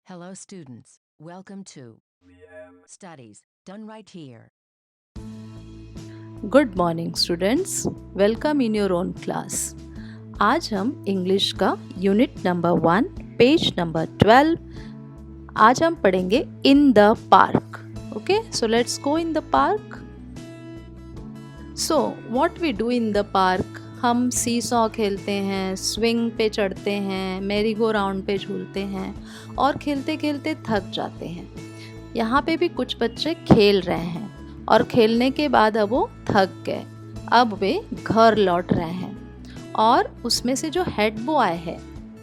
Hello, students. Welcome to Studies Done Right Here. Good morning students, welcome in your own class. आज हम English का unit number 1 page number 12 आज हम पढ़ेंगे in the park. Okay, so let's go in the park. So what we do in the park, हम सी saw खेलते हैं, swing पे चढ़ते हैं, मैरी गो राउंड पे झूलते हैं और खेलते खेलते थक जाते हैं। यहाँ पे भी कुछ बच्चे खेल रहे हैं और खेलने के बाद अब वो थक गए, अब वे घर लौट रहे हैं। और उसमें से जो हेड बॉय है,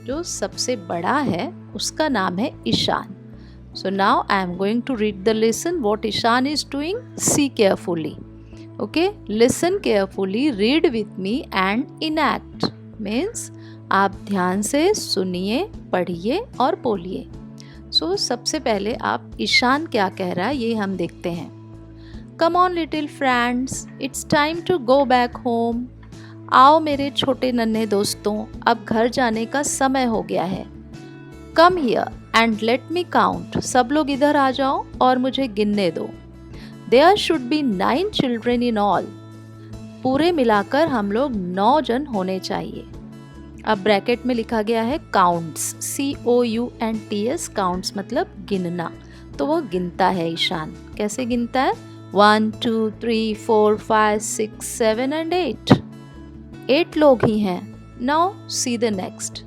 जो सबसे बड़ा है, उसका नाम है Ishan. So now I am going to read the lesson what Ishan is doing. See carefully. Okay, listen carefully, read with me and enact. Means आप ध्यान से सुनिए, पढ़िए और बोलिए। सो सबसे पहले आप ईशान क्या कह रहा है ये हम देखते हैं। Come on little friends, it's time to go back home. आओ मेरे छोटे नन्हे दोस्तों, अब घर जाने का समय हो गया है। Come here and let me count. सब लोग इधर आ जाओ और मुझे गिनने दो। There should be 9 children in all. पूरे मिलाकर हम लोग 9 जन होने चाहिए। अब ब्रैकेट में लिखा गया है काउंट्स, COUNTS, काउंट्स मतलब गिनना। तो वो गिनता है ईशान। कैसे गिनता है? 1 2 3 4 5 6 7 एंड 8। 8 लोग ही हैं। Now see the next.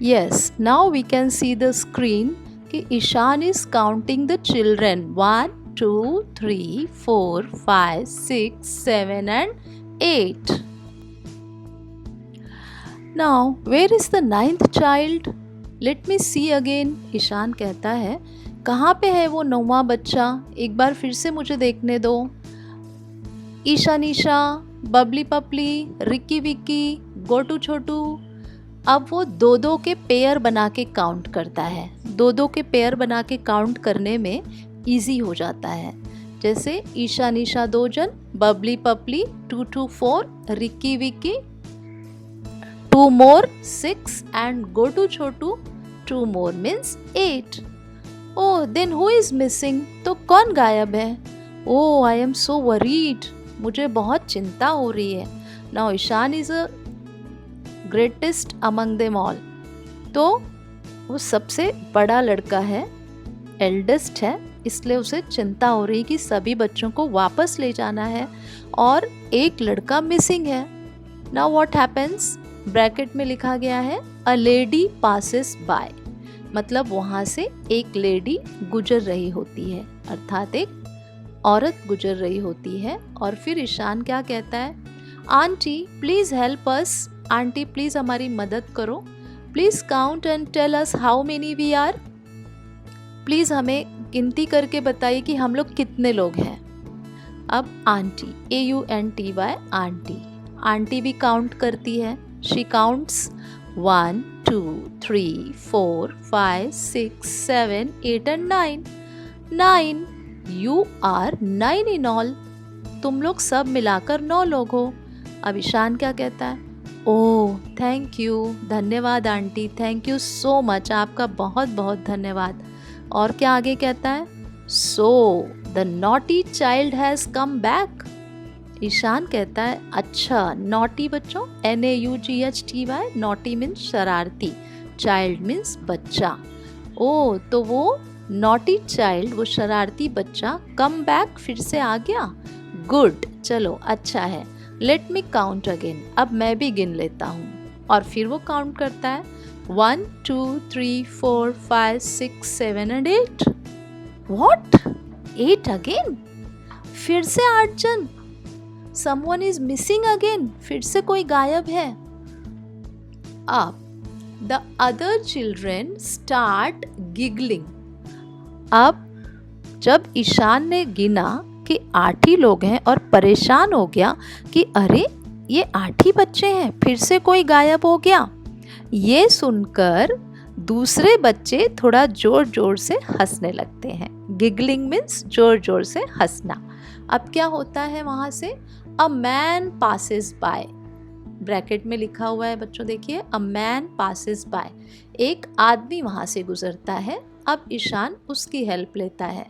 Yes, now we can see the screen कि Ishaan is counting the children. 1 2 3 4 5 6 7 and 8। Now, where is the 9th child? Let me see again. Ishan कहता है, कहाँ पे है वो 9वां बच्चा? एक बार फिर से मुझे देखने दो। ईशा निशा, बबली पपली, रिक्की विक्की, गोटू छोटू। अब वो 2-2 के पेयर बना के काउंट करता है। 2-2 के पेयर बना के काउंट करने में इजी हो जाता है। जैसे ईशा निशा 2 जन, Babli Papli 2 2 4, Rikki Vikki 2 more 6 and go to Chhotu 2 more means 8. Oh, then who is missing? तो कौन गायब है? Oh, I am so worried. मुझे बहुत चिंता हो रही है। Now Ishan is a greatest among them all. तो वो सबसे बड़ा लड़का है, एल्डेस्ट है, इसलिए उसे चिंता हो रही कि सभी बच्चों को वापस ले जाना है और एक लड़का मिसिंग है। Now what happens? ब्रैकेट में लिखा गया है अ लेडी पासेस बाय, मतलब वहाँ से एक लेडी गुजर रही होती है, अर्थात एक औरत गुजर रही होती है। और फिर ईशान क्या कहता है? Aunty please help us. Aunty please हमारी मदद करो। Please count and tell us how many we are. Please हमें गिनती करके बताइए कि हम लोग कितने लोग हैं। अब आंटी, AUNTY, आंटी, आंटी भी काउंट करती है। She counts 1 2 3 4 5 6 7 8 and 9. 9. You are 9 in all. तुम लोग सब मिलाकर 9 लोग हो। अब ईशान क्या कहता है? ओह थैंक यू, धन्यवाद aunty, thank you so much, आपका बहुत बहुत धन्यवाद। और क्या आगे कहता है? So the naughty child has come back. Ishan कहता है, अच्छा नॉटी बच्चों, NAUGHTY, नॉटी मीन्स शरारती, चाइल्ड मीन्स बच्चा। ओ तो वो नॉटी चाइल्ड, वो शरारती बच्चा कम बैक, फिर से आ गया। गुड, चलो अच्छा है। लेट मी काउंट अगेन, अब मैं भी गिन लेता हूँ। और फिर वो काउंट करता है 1 2 3 4 5 6 7 and 8। व्हाट? 8 अगेन? फिर से 8 जन? Someone is missing again. फिर से कोई गायब है। अब the other children start giggling. अब जब ईशान ने गिना कि 8 ही लोग हैं और परेशान हो गया कि अरे ये 8 ही बच्चे हैं, फिर से कोई गायब हो गया। ये सुनकर दूसरे बच्चे थोड़ा जोर जोर से हंसने लगते हैं। गिगलिंग मीन्स जोर जोर से हंसना। अब क्या होता है वहाँ से? A man passes by. Bracket में लिखा हुआ है बच्चों, देखिए, अ मैन पासेस बाय, एक आदमी वहाँ से गुजरता है। अब ईशान उसकी हेल्प लेता है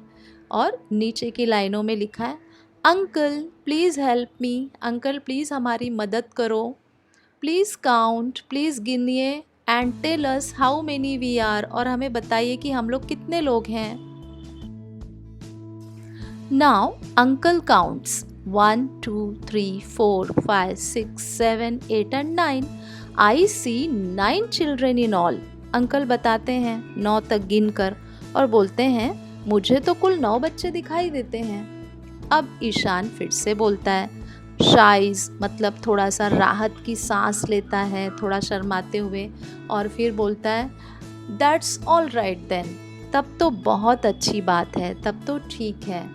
और नीचे की लाइनों में लिखा है, uncle please help me, uncle please हमारी मदद करो, प्लीज़ काउंट, प्लीज़ गिनिए and tell us how many we are, और हमें बताइए कि हम लोग कितने लोग हैं। Now uncle counts 1 2 3 4 5 6 7 8 and 9. I see 9 children in all. Uncle बताते हैं 9 तक गिनकर और बोलते हैं मुझे तो कुल 9 बच्चे दिखाई देते हैं। अब ईशान फिर से बोलता है, शाइज मतलब थोड़ा सा राहत की सांस लेता है थोड़ा शर्माते हुए, और फिर बोलता है दैट्स ऑल राइट देन, तब तो बहुत अच्छी बात है, तब तो ठीक है।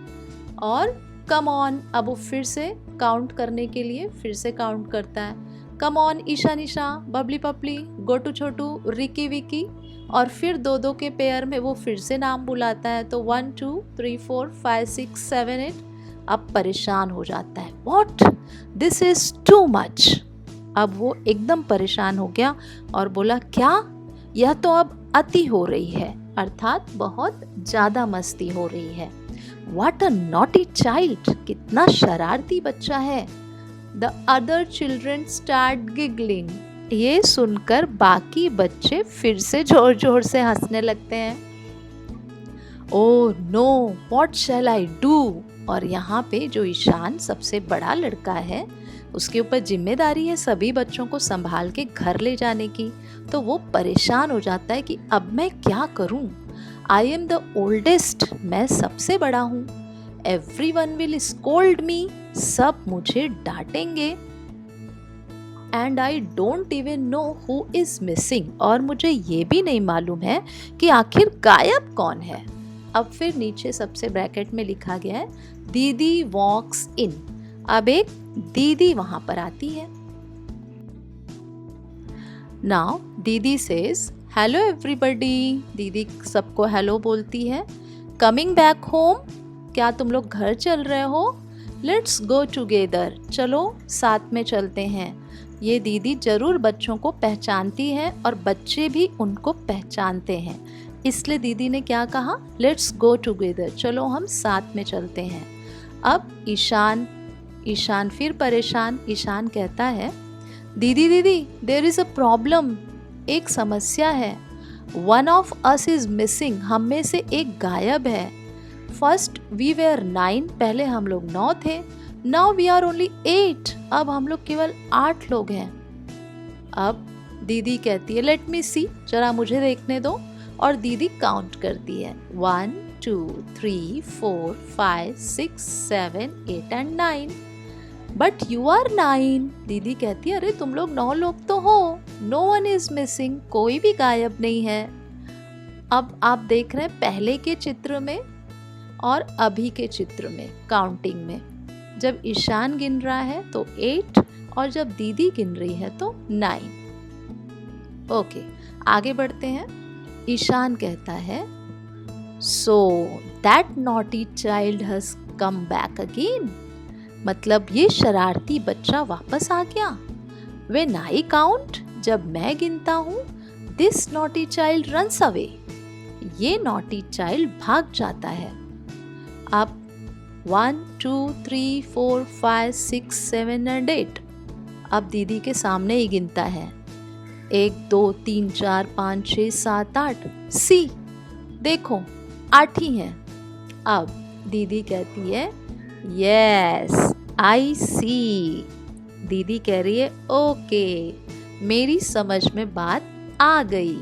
और कम ऑन, अब वो फिर से काउंट करने के लिए फिर से काउंट करता है, कम ऑन ईशा निशा, बबली पपली, गोटू छोटू, रिकी विकी, और फिर दो दो के पेयर में वो फिर से नाम बुलाता है। तो 1 2 3 4 5 6 7 8। अब परेशान हो जाता है, what this is too much. अब वो एकदम परेशान हो गया और बोला क्या, यह तो अब अति हो रही है, अर्थात बहुत ज़्यादा मस्ती हो रही है। What a naughty child, कितना शरारती बच्चा है। The other children start giggling. ये सुनकर बाकी बच्चे फिर से जोर जोर से हंसने लगते हैं। Oh no, what shall I do? और यहाँ पे जो ईशान सबसे बड़ा लड़का है, उसके ऊपर जिम्मेदारी है सभी बच्चों को संभाल के घर ले जाने की, तो वो परेशान हो जाता है कि अब मैं क्या करूं। आई एम द ओल्डेस्ट, मैं सबसे बड़ा हूँ। Everyone will scold me, सब मुझे डांटेंगे। And I don't even know who is missing, और मुझे ये भी नहीं मालूम है कि आखिर गायब कौन है। अब फिर नीचे सबसे ब्रैकेट में लिखा गया है, दीदी वॉक्स इन। अब एक दीदी वहां पर आती है। नाउ दीदी सेज हेलो एवरीबडी, दीदी सबको हेलो बोलती है। कमिंग बैक होम, क्या तुम लोग घर चल रहे हो? लेट्स गो टुगेदर, चलो साथ में चलते हैं। ये दीदी जरूर बच्चों को पहचानती है और बच्चे भी उनको पहचानते हैं, इसलिए दीदी ने क्या कहा, लेट्स गो टुगेदर, चलो हम साथ में चलते हैं। अब ईशान फिर परेशान, ईशान कहता है, दीदी दीदी देयर इज अ प्रॉब्लम, एक समस्या है। One of us is missing, हम में से एक गायब है। फर्स्ट वी वेयर 9, पहले हम लोग 9 थे। नाउ वी आर ओनली 8, अब हम लोग केवल 8 लोग हैं। अब दीदी कहती है, लेट मी सी, जरा मुझे देखने दो, और दीदी काउंट करती है 1 2 3 4 5 6 7 8 and 9। बट यू आर 9, दीदी कहती है, अरे तुम लोग 9 लोग तो हो, नो वन इज मिसिंग, कोई भी गायब नहीं है। अब आप देख रहे हैं पहले के चित्र में और अभी के चित्र में काउंटिंग में, जब ईशान गिन रहा है तो 8 और जब दीदी गिन रही है तो 9। ओके, आगे बढ़ते हैं। ईशान कहता है, so that naughty child has come back again, मतलब ये शरारती बच्चा वापस आ गया। व्हेन आई काउंट, जब मैं गिनता हूँ, this naughty child runs away, ये नॉटी चाइल्ड भाग जाता है। अब 1 2 3 4 5 6 7 and 8, अब दीदी के सामने ही गिनता है, 1 2 3 4 5 6 7 8, सी देखो 8 ही हैं। अब दीदी कहती है, यस आई सी, दीदी कह रही है ओके, मेरी समझ में बात आ गई।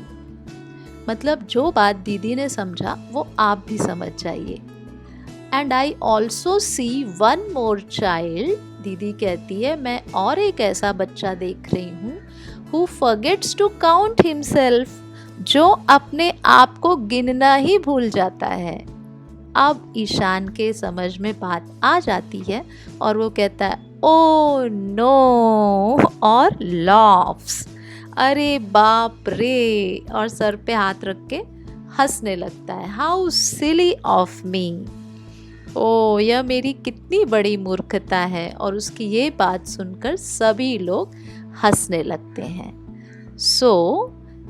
मतलब जो बात दीदी ने समझा वो आप भी समझ जाइए। And I also see one more child, दीदी कहती है मैं और एक ऐसा बच्चा देख रही हूँ, who forgets to count himself, जो अपने आप को गिनना ही भूल जाता है। अब ईशान के समझ में बात आ जाती है और वो कहता है ओ नो, और लॉफ्स, अरे बाप रे, और सर पे हाथ रख के हंसने लगता है। हाउ सिली ऑफ मी, ओ यह मेरी कितनी बड़ी मूर्खता है। और उसकी ये बात सुनकर सभी लोग हंसने लगते हैं। सो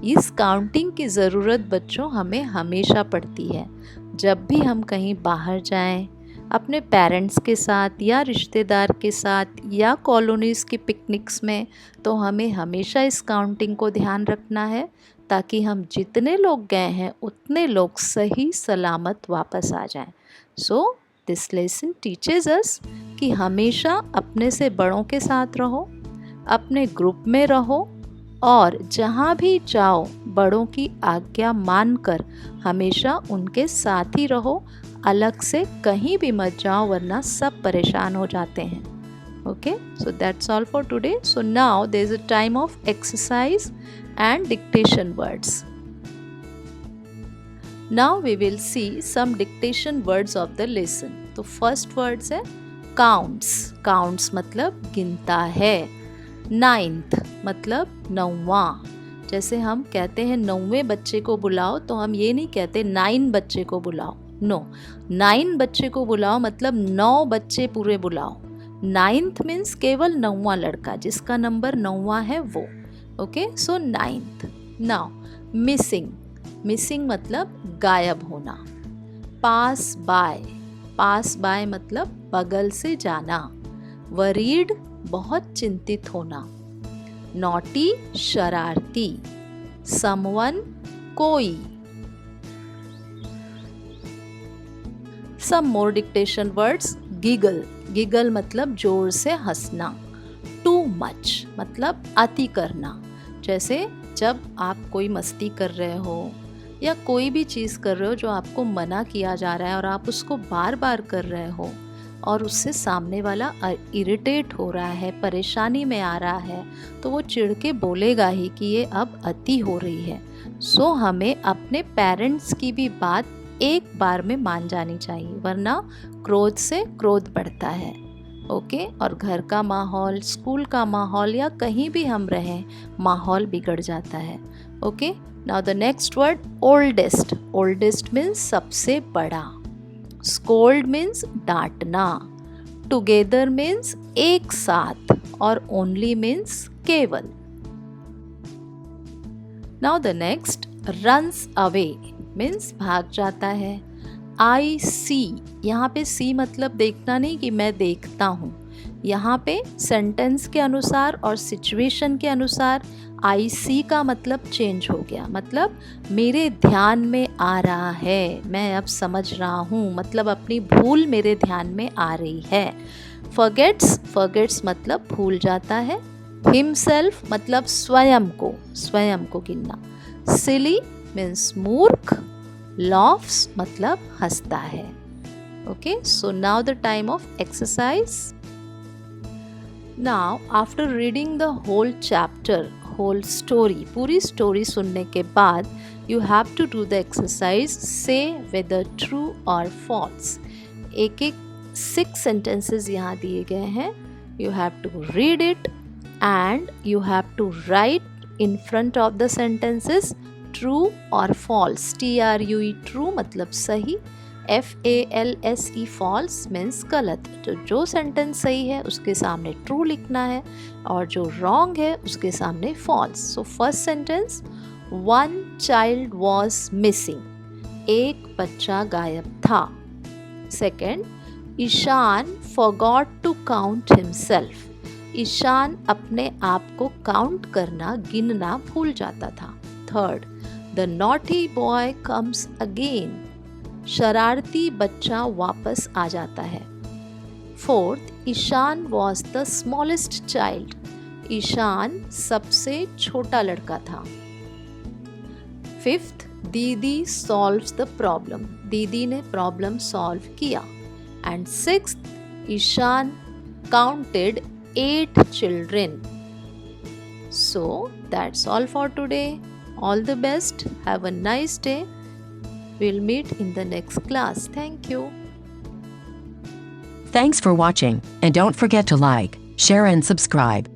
इस काउंटिंग की ज़रूरत बच्चों हमें हमेशा पड़ती है। जब भी हम कहीं बाहर जाएं, अपने पेरेंट्स के साथ या रिश्तेदार के साथ या कॉलोनीज़ की पिकनिक्स में, तो हमें हमेशा इस काउंटिंग को ध्यान रखना है ताकि हम जितने लोग गए हैं उतने लोग सही सलामत वापस आ जाएं। So this lesson teaches us कि हमेशा अपने से बड़ों के साथ रहो, अपने ग्रुप में रहो और जहाँ भी जाओ बड़ों की आज्ञा मानकर हमेशा उनके साथ ही रहो। अलग से कहीं भी मत जाओ वरना सब परेशान हो जाते हैं। Okay, so that's all for today. So now there is a time of exercise and dictation words. Now we will see some dictation words of the lesson. तो first words है counts. Counts मतलब गिनता है. Ninth मतलब नौवां. जैसे हम कहते हैं 9वें बच्चे को बुलाओ, तो हम ये नहीं कहते 9 बच्चे को बुलाओ. नो, 9 बच्चे को बुलाओ मतलब 9 बच्चे पूरे बुलाओ. 9th मीन्स केवल 9वां लड़का, जिसका नंबर 9वां है वो. ओके, सो 9th. Now missing. मिसिंग मतलब गायब होना. पास बाय. पास बाय मतलब बगल से जाना. वरीड बहुत चिंतित होना. नॉटी शरारती. समवन कोई. Some more dictation words. Giggle. Giggle मतलब जोर से हंसना. Too much मतलब अति करना. जैसे जब आप कोई मस्ती कर रहे हो या कोई भी चीज़ कर रहे हो जो आपको मना किया जा रहा है और आप उसको बार बार कर रहे हो और उससे सामने वाला इरिटेट हो रहा है, परेशानी में आ रहा है, तो वो चिढ़ के बोलेगा ही कि ये अब अति हो रही है. सो हमें अपने पेरेंट्स की भी बात एक बार में मान जानी चाहिए, वरना क्रोध से क्रोध बढ़ता है. ओके, और घर का माहौल, स्कूल का माहौल या कहीं भी हम रहें, माहौल बिगड़ जाता है. Okay, now the next word oldest. Oldest means सबसे बड़ा. स्कोल्ड मीन्स डांटना. टुगेदर मीन्स एक साथ और ओनली मीन्स केवल. Now the next runs away means भाग जाता है. आई सी. यहाँ पे सी मतलब देखना नहीं कि मैं देखता हूँ. यहाँ पे सेंटेंस के अनुसार और सिचुएशन के अनुसार आई सी का मतलब चेंज हो गया. मतलब मेरे ध्यान में आ रहा है, मैं अब समझ रहा हूँ, मतलब अपनी भूल मेरे ध्यान में आ रही है. फॉरगेट्स. फॉरगेट्स मतलब भूल जाता है. हिमसेल्फ मतलब स्वयं को गिनना. सिली मीन्स मूर्ख. लॉफ्स मतलब हंसता है. Okay, so now the time of exercise. Now after reading the whole chapter, whole story, पूरी स्टोरी सुनने के बाद you have to do the exercise say whether true or false. एक एक 6 सेंटेंसेस यहाँ दिए गए हैं. You have to read it and you have to write in front of the sentences true or false. TRUE true मतलब सही. FALSE false means गलत. तो जो सेंटेंस सही है उसके सामने ट्रू लिखना है और जो रॉन्ग है उसके सामने false. So first sentence, one child was missing. एक बच्चा गायब था. Second, Ishan forgot to count himself. Ishan अपने आप को काउंट करना, गिनना भूल जाता था. Third, the naughty boy comes again. शरारती बच्चा वापस आ जाता है. Fourth, Ishan was the smallest child. Ishan सबसे छोटा लड़का था. फिफ्थ, दीदी सॉल्व्स द प्रॉब्लम. दीदी ने प्रॉब्लम सॉल्व किया. And sixth, Ishan counted 8 children. So that's all for today. All the best. Have a nice day. We'll meet in the next class. Thank you. Thanks for watching, and don't forget to like, share and subscribe.